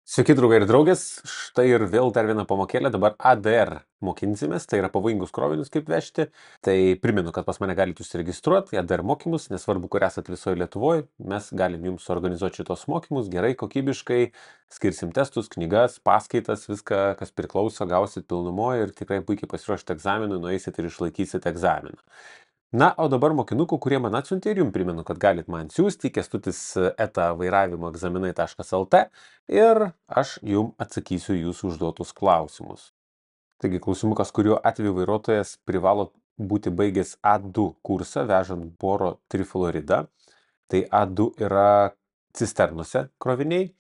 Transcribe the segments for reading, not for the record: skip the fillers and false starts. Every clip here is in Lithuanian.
Sveiki, draugai ir draugės. Štai ir vėl dar viena pamokėlė. Dabar ADR mokinsimės, tai yra pavojingus krovinius kaip vežti. Tai primenu, kad pas mane galite užsiregistruoti į ADR mokymus, nesvarbu, kur esat visoje Lietuvoje. Mes galim jums suorganizuoti šitos mokymus gerai, kokybiškai. Skirsim testus, knygas, paskaitas, viską, kas priklauso, gausit pilnumoje ir tikrai puikiai pasiruošite egzaminui, nueisit ir išlaikysit egzaminą. Na, o dabar mokinukų, kurie man atsiuntė ir jums primenu, kad galit man siūsti kestutis@vairavimoegzaminai.lt ir aš jums atsakysiu jūsų užduotus klausimus. Taigi, klausimukas, kuriuo atveju vairuotojas privalo būti baigęs A2 kursą vežant boro trifluoridą. Tai A2 yra cisternose kroviniai.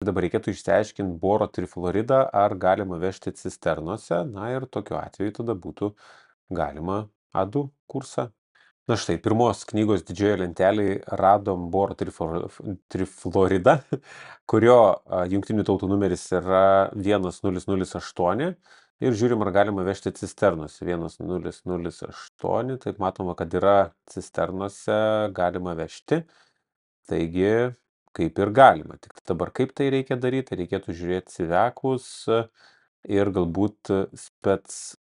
Dabar reikėtų išsiaiškinti boro trifluoridą, ar galima vežti cisternose. Na ir tokiu atveju tada būtų galima A2 kursą. Na štai, pirmos knygos didžioje lentelėje radom boro trifluoridą, kurio jungtinių tautų numeris yra 1008 ir žiūrim, ar galima vežti cisternose. 1008, taip matoma, kad yra cisternose, galima vežti. Taigi, kaip ir galima. Tik dabar kaip tai reikia daryti, reikėtų žiūrėti civekus ir galbūt spec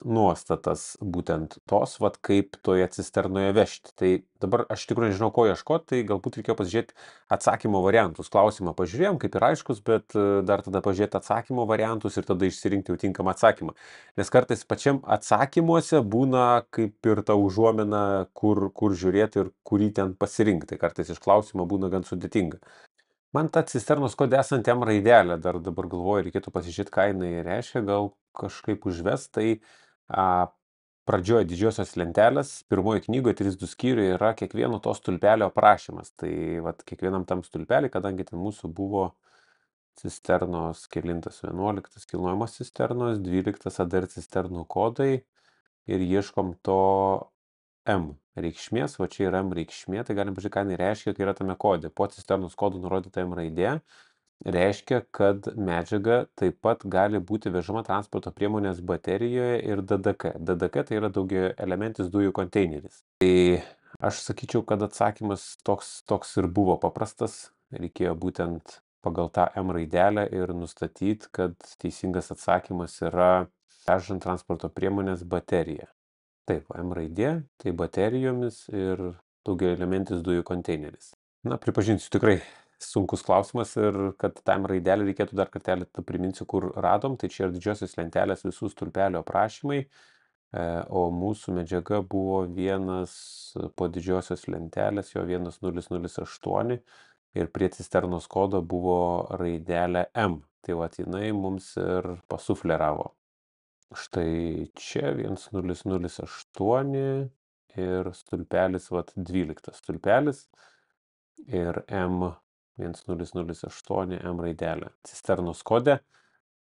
nuostatas būtent tos, kaip toje cisternoje vežti. Tai dabar aš tikrai nežinau, ko ieškoti, tai galbūt reikėjo pasižiūrėti atsakymo variantus. Klausimą pažiūrėjom, kaip ir aiškus, bet dar tada pažiūrėti atsakymo variantus ir tada išsirinkti jau tinkamą atsakymą. Nes kartais pačiam atsakymuose būna kaip ir ta užuomina, kur žiūrėti ir kurį ten pasirinkti. Kartais iš klausimo būna gan sudėtinga. Man ta cisternos kode esanti M raidelė, dar dabar galvoju, reikėtų pasižiūrėti, ką jinai reiškia, gal kažkaip užves. Tai pradžioje didžiosios lentelės, pirmoji knygoje 3.2 skyriuje yra kiekvieno to stulpelio aprašymas. Tai kiekvienam tam stulpelį, kadangi ten mūsų buvo cisternos kelintas 11 kilnojamos cisternos, 12 ADR cisternų kodai ir ieškom to M reikšmės, va čia yra M reikšmė, tai galim pažiūrėti, ką jinai reiškia, kai yra tame kode. Po cisternos kodų nurodyta M raidė reiškia, kad medžiaga taip pat gali būti vežama transporto priemonės baterijoje ir DDK. DDK tai yra daugiaelementis dujų konteineris. Tai aš sakyčiau, kad atsakymas toks ir buvo paprastas. Reikėjo būtent pagal tą M raidelę ir nustatyti, kad teisingas atsakymas yra vežant transporto priemonės bateriją. Taip, M raidė, tai baterijomis ir daugiaelementis dujų konteineris. Na, pripažinsiu, tikrai sunkus klausimas ir kad tam raidelį reikėtų dar kartelį priminsiu, kur radom. Tai čia yra didžiosios lentelės visų stulpelio aprašymai, o mūsų medžiaga buvo vienas po didžiosios lentelės, jo 1008 ir prie cisternos kodo buvo raidelė M. Tai jinai mums ir pasufleravo. Štai čia 1008 ir stulpelis 12 stulpelis ir M1008 M raidelė. Cisternos kode,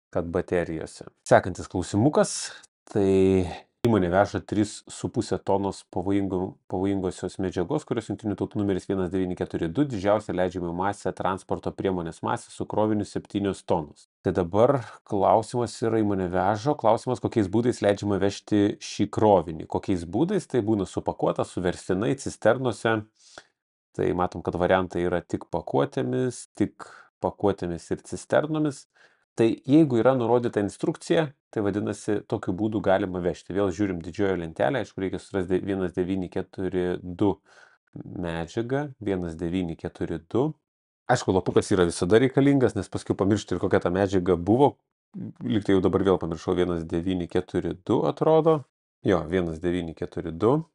kad baterijose. Sekantis klausimukas, tai įmonė veža 3,5 tonos pavojingosios medžiagos, kurios jungtinių tautų numeris 1942, didžiausia leidžiama masė transporto priemonės masė su kroviniu 7 tonos. Tai dabar klausimas yra įmonė vežo, klausimas, kokiais būdais leidžiama vežti šį krovinį. Kokiais būdais tai būna supakuota, suverstinai, cisternose. Tai matom, kad variantai yra tik pakuotėmis ir cisternomis. Tai jeigu yra nurodyta instrukcija, tai vadinasi, tokiu būdu galima vežti. Vėl žiūrim didžiojo lentelę, aišku, reikia surasti 1942 medžiagą, 1942. Aišku, lapukas yra visada reikalingas, nes paskui pamiršti ir kokia ta medžiaga buvo. Lyg tai jau dabar vėl pamiršau, 1942 atrodo. Jo, 1942.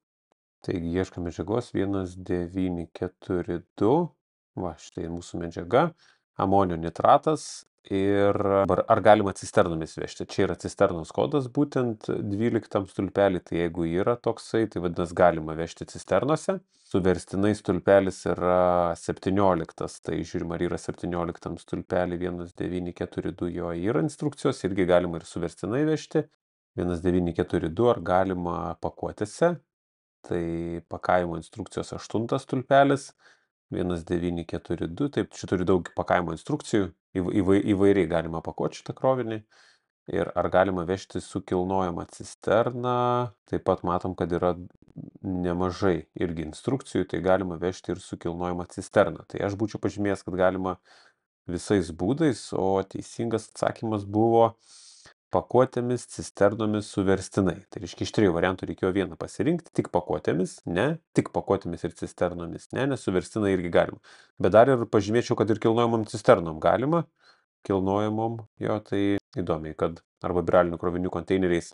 Taigi ieškam medžiagos 1942. Va, štai mūsų medžiaga. Amonio nitratas. Ir ar galima cisternomis vežti? Čia yra cisternos kodas būtent 12 stulpelį, tai jeigu yra toksai, tai vadinasi galima vežti cisternose. Suverstinai stulpelis yra 17, tai žiūrim, ar yra 17 stulpelį 1942, jo yra instrukcijos, irgi galima ir suverstinai vežti. 1942, ar galima pakuotėse, tai pakavimo instrukcijos 8 stulpelis. 1942, taip, čia turi daug pakavimo instrukcijų, įvairiai galima pakuoti šitą krovinį. Ir ar galima vežti su kilnojama cisterna, taip pat matom, kad yra nemažai irgi instrukcijų, tai galima vežti ir su kilnojama cisterna. Tai aš būčiau pažymėjęs, kad galima visais būdais, o teisingas atsakymas buvo pakuotėmis, cisternomis su verstinai. Tai reiškia, iš 3 variantų reikėjo vieną pasirinkti, tik pakuotėmis, ne, tik pakuotėmis ir cisternomis, ne, nes su verstinai irgi galima. Bet dar ir pažymėčiau, kad ir kilnojamom cisternom galima, kilnojamom, jo, tai įdomiai, kad arba biralinių krovinių konteineriais,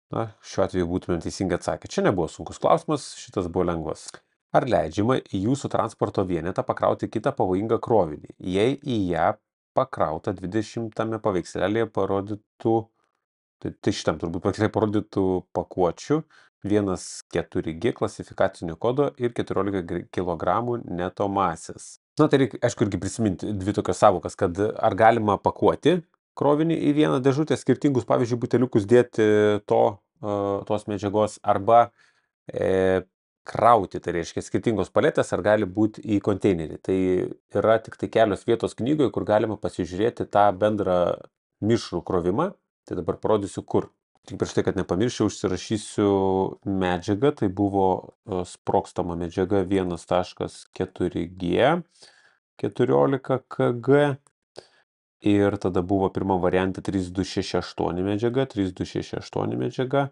na, šiuo atveju būtumėm teisingai atsakę. Čia nebuvo sunkus klausimas, šitas buvo lengvas. Ar leidžiama į jūsų transporto vienetą pakrauti kitą pavojingą krovinį, jei į ją pakrauta 20 paveikslelėje parodytų, tai šitam turbūt paveikslėje parodytų pakuočių, 1,4G klasifikacinio kodo ir 14 kg neto masės. Na, tai reikia, aišku, irgi prisiminti dvi tokias savokas, kad ar galima pakuoti krovinį į vieną dėžutę, skirtingus, pavyzdžiui, buteliukus dėti tos medžiagos, arba krauti, tai reiškia skirtingos paletės, ar gali būti į konteinerį. Tai yra tik tai kelios vietos knygoje, kur galima pasižiūrėti tą bendrą mišrų krovimą. Tai dabar parodysiu kur. Tik prieš tai, kad nepamirščiau, užsirašysiu medžiagą. Tai buvo sprogstama medžiaga 1,4G 14 kg. Ir tada buvo pirmam variante 3268 medžiaga, 3268 medžiaga.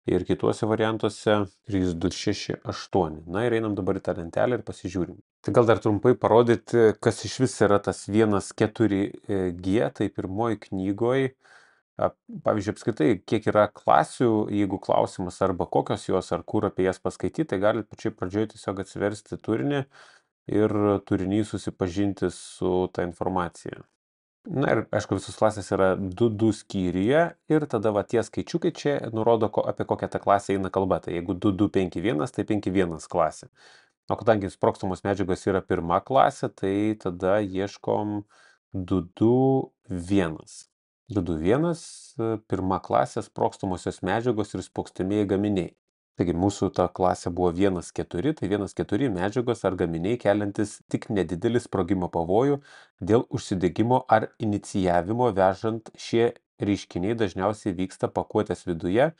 Ir kituose variantuose 3268. Na ir einam dabar į tą lentelę ir pasižiūrim. Tai gal dar trumpai parodyti, kas iš vis yra tas 1,4G, tai pirmoji knygoje. Pavyzdžiui, apskritai, kiek yra klasių, jeigu klausimas arba kokios jos, ar kur apie jas paskaityti, tai galite pačioj pradžioje tiesiog atsiversti turinį ir turinį susipažinti su ta informacija. Na ir, aišku, visos klasės yra 2 skyriuje ir tada va tie skaičiukai čia nurodo, apie kokią tą klasę eina kalba. Tai jeigu 2251, tai 51 klasė. O kadangi sprogstamos medžiagos yra pirma klasė, tai tada ieškom 221. 221, pirma klasė, sprogstamosios medžiagos ir sprogstamieji gaminiai. Taigi mūsų ta klasė buvo 1,4, tai 1,4 medžiagos ar gaminiai keliantis tik nedidelį sprogimo pavojų dėl užsidegimo ar inicijavimo vežant. Šie reiškiniai dažniausiai vyksta pakuotės viduje,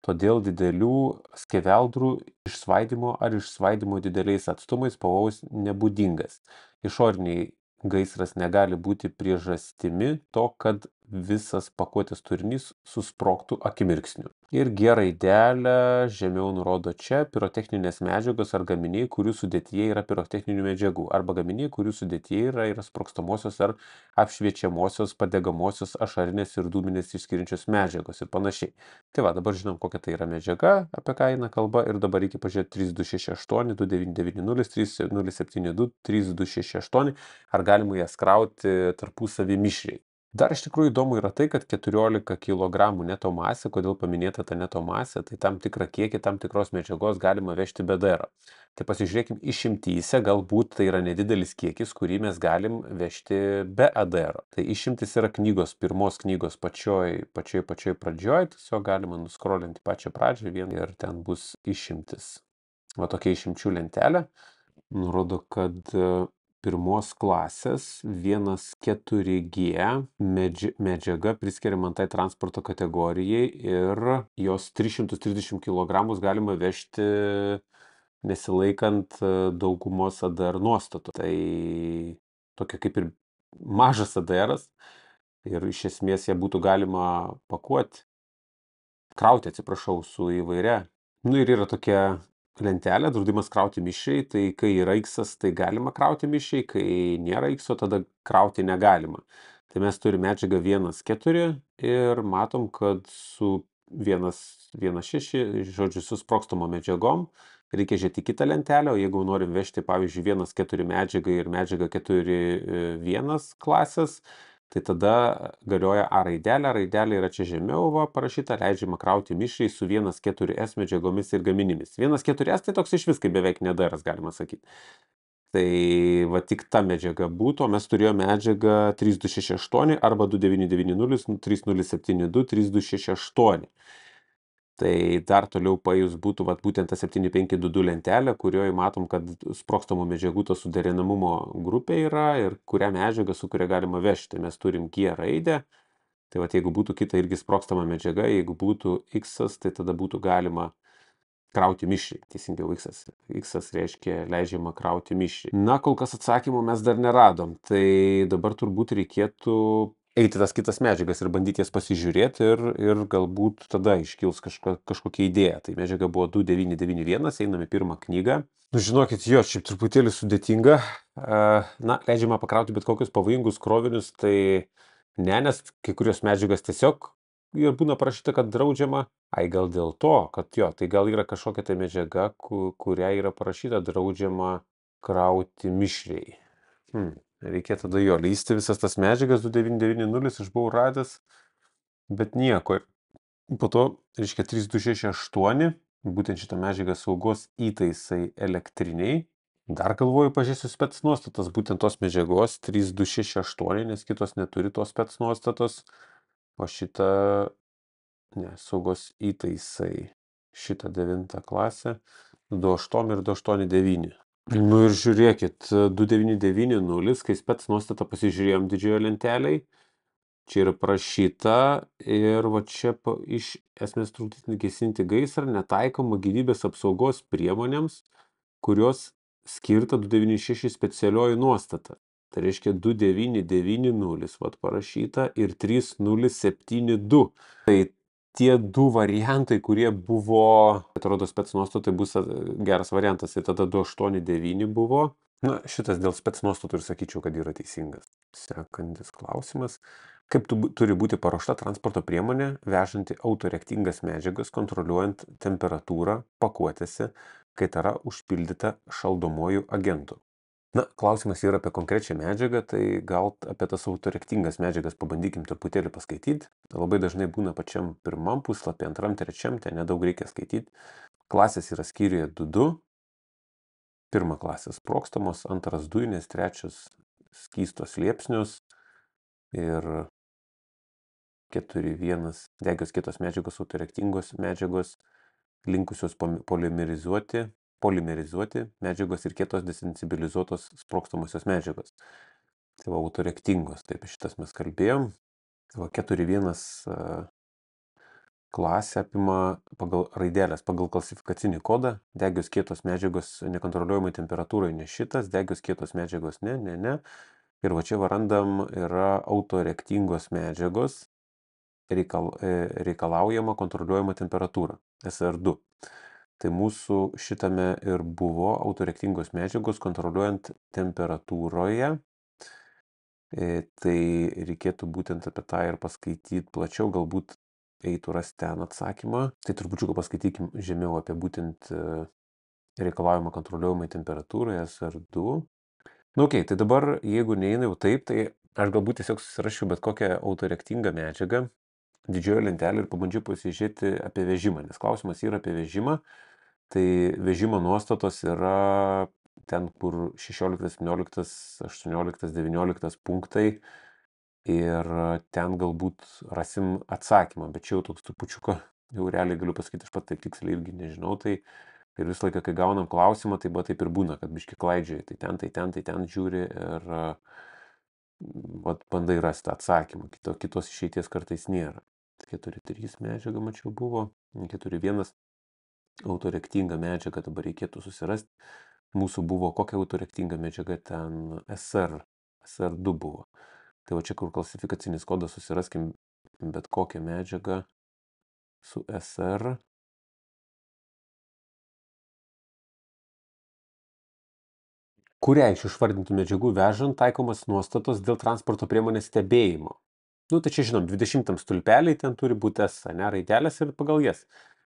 todėl didelių skeveldrų išsvaidymo ar išsvaidymo dideliais atstumais pavojus nebūdingas. Išoriniai gaisras negali būti priežastimi to, kad visas pakuotės turinys susprogtų akimirksniu. Ir G raidelė žemiau nurodo čia pirotechninės medžiagos ar gaminiai, kurių sudėtyje yra pirotechninių medžiagų, arba gaminiai, kurių sudėtyje yra sprogstamosios ar apšviečiamosios, padegamosios, ašarinės ir dūminės išskiriančios medžiagos ir panašiai. Tai va, dabar žinom, kokia tai yra medžiaga, apie ką eina kalba, ir dabar reikia pažiūrėti 3268, 2990, 3072, 3268, ar galima jas krauti tarpusavį mišriai. Dar iš tikrųjų įdomu yra tai, kad 14 kg neto masė, kodėl paminėta ta neto masė, tai tam tikrą kiekį, tam tikros medžiagos galima vežti be ADR. Tai pasižiūrėkim, išimtyse galbūt tai yra nedidelis kiekis, kurį mes galim vežti be ADR. Tai išimtis yra pirmos knygos pačioj pradžioj, tiesiog galima nuskrolinti pačią pradžią ir ten bus išimtis. Va tokia išimčių lentelė nurodo, kad pirmos klasės 1,4G medžiaga priskiriama tai transporto kategorijai ir jos 330 kg galima vežti nesilaikant daugumos ADR nuostatų. Tai tokia kaip ir mažas ADR'as ir iš esmės ją būtų galima krauti, su įvairia. Nu ir yra tokia lentelė, draudimas krauti mišriai, tai kai yra X, tai galima krauti mišriai, kai nėra X, tada krauti negalima. Tai mes turime medžiagą 1,4 ir matom, kad su 1,6, žodžiu, su sprogstamom medžiagom reikia žiūrėti kitą lentelę, o jeigu norim vežti, pavyzdžiui, 1,4 medžiagą ir medžiagą 4,1 klasės, tai tada galioja A raidelė. Raidelė yra čia žemiau parašyta, leidžiama krauti mišriai su 1,4S medžiagomis ir gaminimis. 1,4S tai toks iš vis kaip beveik nedaras, galima sakyti. Tai va tik ta medžiaga būtų, o mes turėjome medžiagą 3268 arba 2990, 3072, 3268. Tai dar toliau paėjus būtų būtent ta 7522 lentelė, kurioje matom, kad sprogstamų medžiagų to suderinamumo grupė yra ir kurią medžiagą, su kuria galima vežti. Mes turim G raidę, tai jeigu būtų kita irgi sprogstama medžiaga, jeigu būtų X, tai tada būtų galima krauti mišriai, teisingiau X. X reiškia leidžiama krauti mišriai. Na, kol kas atsakymų mes dar neradom, tai dabar turbūt reikėtų eiti tas kitas medžiagas ir bandyti jas pasižiūrėti ir galbūt tada iškils kažkokia idėja. Tai medžiaga buvo 2991, einam į pirmą knygą. Nu, žinokit, jo, šiaip truputėlį sudėtinga. Na, leidžiama pakrauti bet kokius pavojingus krovinius, tai ne, nes kai kurios medžiagas tiesiog ir būna parašyta, kad draudžiama. Ai, gal dėl to, kad jo, tai gal yra kažkokia tai medžiaga, kuria yra parašyta draudžiama krauti mišriai. Reikia tada jo lysti visas tas medžiagas 2990 aš buvau radęs, bet nieko. Po to, reiškia, 3268, būtent šitą medžiagą saugos įtaisai elektriniai. Dar galvoju, pažiūrėsiu spec nuostatas, būtent tos medžiagos 3268, nes kitos neturi tos spec nuostatos, o šitą, ne, saugos įtaisai, šitą 9 klasę, 28 ir 289. Nu ir žiūrėkit, 2990, kai spec nuostatą pasižiūrėjom didžiojo lenteliai, čia yra parašyta ir va čia iš esmės trukdyti gesinti gaisrą netaikoma gyvybės apsaugos priemonėms, kurios skirta 296 specialioji nuostata. Tai reiškia 2990 vat parašyta ir 3072. Tai tie du variantai, kurie buvo, atrodo, spec nuostatai bus geras variantas, tai tada 289 buvo. Na, šitas dėl spec nuostatų ir sakyčiau, kad yra teisingas. Sekantis klausimas. Kaip turi būti paruošta transporto priemonė, vežanti autoreaktingas medžiagas, kontroliuojant temperatūrą pakuotėse, kai tara užpildyta šaldomuoju agentu? Na, klausimas yra apie konkrečią medžiagą, tai gal apie tas autoreaktingas medžiagas pabandykim truputėlį paskaityti. Labai dažnai būna pačiam pirmam puslapį, antram, trečiam, ten nedaug reikia skaityti. Klasės yra skyriuje 2.2. Pirma klasė sprogstamos, antras dujinės, trečias skystos liepsnius ir 4.1 degios kietos medžiagos, autoreaktingos medžiagos, linkusios polimerizuoti medžiagos ir kietos desensibilizuotos sprogstamosios medžiagos. Tai va, autoreaktingos, taip šitas mes kalbėjom. Tai va, 4.1 klasė apima pagal raidelės, pagal klasifikacinį kodą, degios kietos medžiagos nekontroliuojamai temperatūrai ne šitas, degios kietos medžiagos ne. Ir va čia randam yra autoreaktingos medžiagos, reikalaujama kontroliuojama temperatūra, SR2. Tai mūsų šitame ir buvo autoreaktingos medžiagos kontroliuojant temperatūroje. Tai reikėtų būtent apie tą ir paskaityti plačiau, galbūt eitų rasti ten atsakymą. Tai turbūt paskaitykim žemiau apie būtent reikalaujama kontroliuojamai temperatūrai, SR2. Nu, okei, tai dabar, jeigu neina jau taip, tai aš galbūt tiesiog susirašiau bet kokią autoreaktingą medžiagą didžiojo lentelį ir pabandžiau pasižiūrėti apie vežimą, nes klausimas yra apie vežimą. Tai vežimo nuostatos yra ten, kur 16, 17, 18, 19 punktai ir ten galbūt rasim atsakymą, bet čia jau toks trupučiuką, jau realiai galiu pasakyti, aš pat taip tiksliai irgi nežinau, tai ir visą laiką, kai gaunam klausimą, tai taip ir būna, kad biški klaidžiai, tai ten žiūri ir bandai rasti atsakymą, kitos išeities kartais nėra. 4.3 medžiaga, mačiau, buvo, 4.1 autoreaktinga medžiaga, dabar reikėtų susirasti. Mūsų buvo kokia autoreaktinga medžiaga, ten SR2 buvo. Tai va čia, kur klasifikacinis kodas, susiraskim bet kokią medžiagą su SR. Kuriai iš išvardintų medžiagų vežant taikomas nuostatos dėl transporto priemonės stebėjimo. Nu, tai čia žinom, 20 stulpeliai ten turi būti S, ne, raidelės ir pagal jas.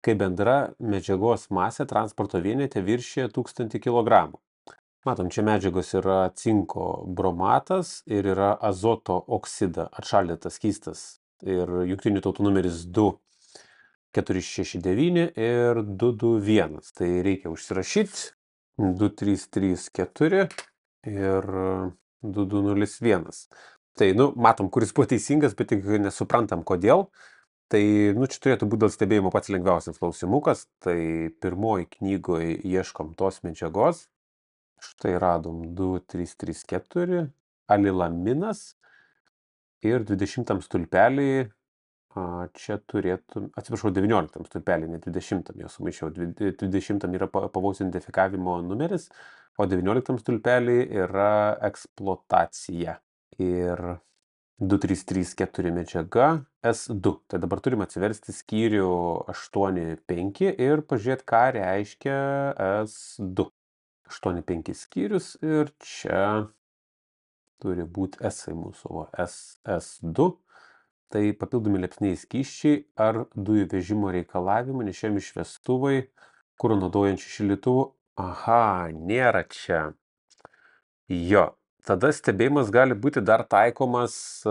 Kai bendra medžiagos masė transporto vienete viršyje 1000 kg. Matom, čia medžiagos yra cinko bromatas ir yra azoto oksida atšaldytas skystas. Ir jungtinių tautų numeris 2469 ir 221. Tai reikia užsirašyti 2334 ir 2201. Tai, matom, kuris buvo teisingas, bet tik nesuprantam, kodėl. Tai, čia turėtų būti dėl stebėjimo pats lengviausias klausimukas. Tai pirmoji knygoje ieškom tos medžiagos. Štai radom 2334, alilaminas ir 20 stulpelį Čia turėtų, atsiprašau, 19 stulpelį, ne 20, jau sumaišiau. 20 yra pavojaus identifikavimo numeris, o 19 stulpelį yra eksploatacija. Ir 2334 medžiaga S2. Tai dabar turim atsiversti skyrių 8.5 ir pažiūrėti, ką reiškia S2. 8.5 skyrius ir čia turi būti S mūsų, SS2. Tai papildomi liepsniai skysčiai ar dujų vežimo reikalavimai, nešėjami šviestuvai, kuro naudojančių šildytuvų. Aha, nėra čia. Jo, tada stebėjimas gali būti dar taikomas,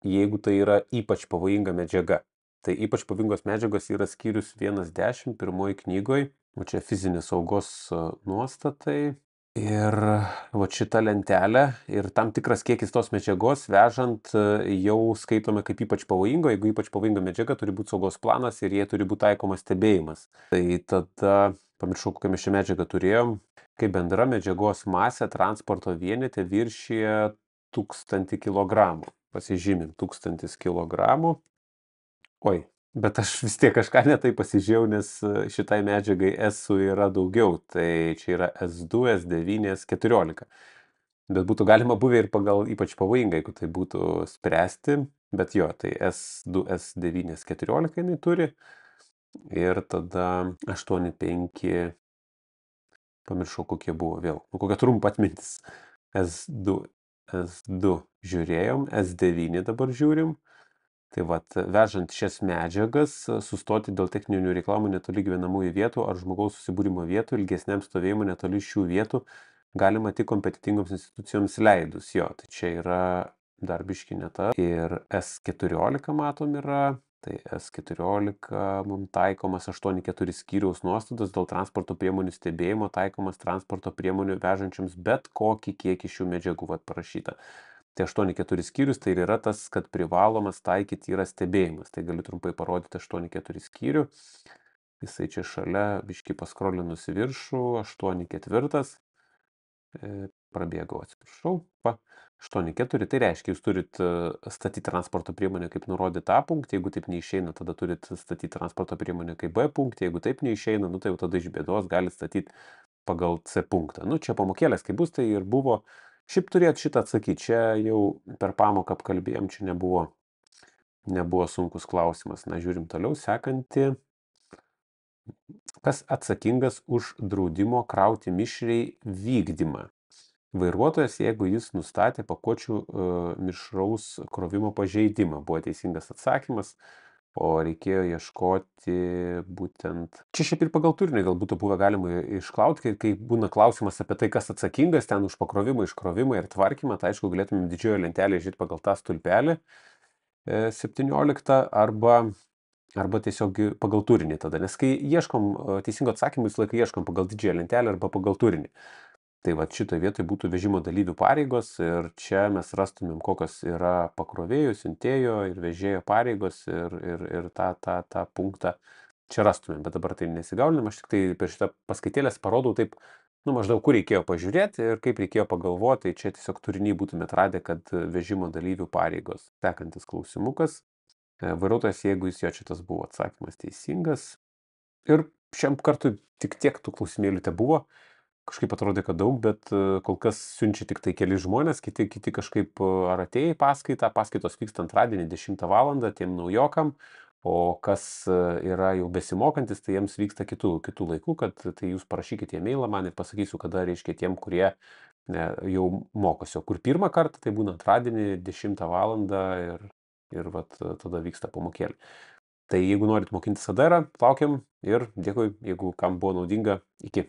jeigu tai yra ypač pavojinga medžiaga. Tai ypač pavojingos medžiagos yra skyrius 1.10 pirmoji knygoj, o čia fizinės saugos nuostatai. Ir va šita lentelė ir tam tikras kiekis tos medžiagos vežant jau skaitome kaip ypač pavojingo. Jeigu ypač pavojinga medžiaga, turi būti saugos planas ir jie turi būti taikomas stebėjimas. Tai tada, pamiršau, kokią mes šią medžiagą turėjom, kai bendra medžiagos masė transporto vienete viršyje 1000 kg. Pasižymim 1000 kg. Oi, bet aš vis tiek kažką netai pasižiūrėjau, nes šitai medžiagai S yra daugiau. Tai čia yra S2, S9, S14. Bet būtų galima buvę ir pagal ypač pavojingą, jeigu tai būtų spręsti. Bet jo, tai S2, S9, S14 jinai turi. Ir tada 8.5, pamiršau kokie buvo vėl. Kokia trumpa atmintis. S2 žiūrėjom, S9 dabar žiūrim. Tai vat, vežant šias medžiagas, sustoti dėl techninių reikalavimų netoli gyvenamųjų vietų ar žmogaus susibūrimo vietų, ilgesniam stovėjimui netoli šių vietų, galima tik kompetitingoms institucijoms leidus. Jo, tai čia yra dar biški ne ta. Ir S14 matom yra, tai S14 mums taikomas 8.4 skyriaus nuostatos dėl transporto priemonių stebėjimo, taikomas transporto priemonių vežančiams bet kokį kiekį šių medžiagų, vat parašyta. Tai 8.4 skyrius, tai yra tas, kad privalomas taikyti yra stebėjimas. Tai galiu trumpai parodyti 8.4 skyrių. Jisai čia šalia, biškai paskrolinus į viršų, 8.4. Prabėgau, atsiprašau. 8.4, tai reiškia, jūs turit statyti transporto priemonę kaip nurodyta A punktą. Jeigu taip neišeina, tada turit statyti transporto priemonę kaip B punktą. Jeigu taip neišeina, tai jau tada iš bėdos gali statyti pagal C punktą. Čia pamokėlės, kaip bus, tai ir buvo. Šiaip turėt šitą atsakyti, čia jau per pamoką apkalbėjom, čia nebuvo sunkus klausimas. Na, žiūrim toliau, sekanti. Kas atsakingas už draudimo krauti mišriai vykdymą? Vairuotojas, jeigu jis nustatė pakuočių mišraus krovimo pažeidimą. Buvo teisingas atsakymas, o reikėjo ieškoti būtent. Čia šiaip ir pagal turinį gal būtų buvę galima išklausti, kai būna klausimas apie tai, kas atsakingas ten už pakrovimą, iškrovimą ir tvarkymą, tai aišku, galėtumėm didžiojo lentelėje žiūrėti pagal tą stulpelį 17 arba tiesiog pagal turinį tada. Nes kai ieškom teisingo atsakymą, visą laiką ieškom pagal didžiąją lentelę arba pagal turinį. Tai va šitoje vietoje būtų vežimo dalyvių pareigos ir čia mes rastumėm, kokios yra pakrovėjo, siuntėjo ir vežėjo pareigos ir tą punktą čia rastumėm. Bet dabar tai nesigaulinam, aš tik tai per šitą paskaitėlės parodau taip, maždaug kur reikėjo pažiūrėti ir kaip reikėjo pagalvoti. Tai čia tiesiog turinį būtumėt radę, kad vežimo dalyvių pareigos. Sekantis klausimukas. Vairuotojas, jeigu jis jo šitas buvo atsakymas teisingas. Ir šiam kartui tik tiek tų klausimėlių te buvo. Kažkaip atrodė, kad daug, bet kol kas siunčia tik tai keli žmonės, kiti kažkaip ar atėjo į paskaitą, paskaitos vyksta antradienį 10 val. Tiem naujokam, o kas yra jau besimokantis, tai jiems vyksta kitų laikų, kad tai jūs parašykite e-mailą man ir pasakysiu, kada reiškia tiem, kurie jau mokosi. O kur pirmą kartą, tai būna antradienį 10 val. ir vat, tada vyksta pamokėlė. Tai jeigu norit mokintis ADR, laukiam ir dėkui, jeigu kam buvo naudinga, iki.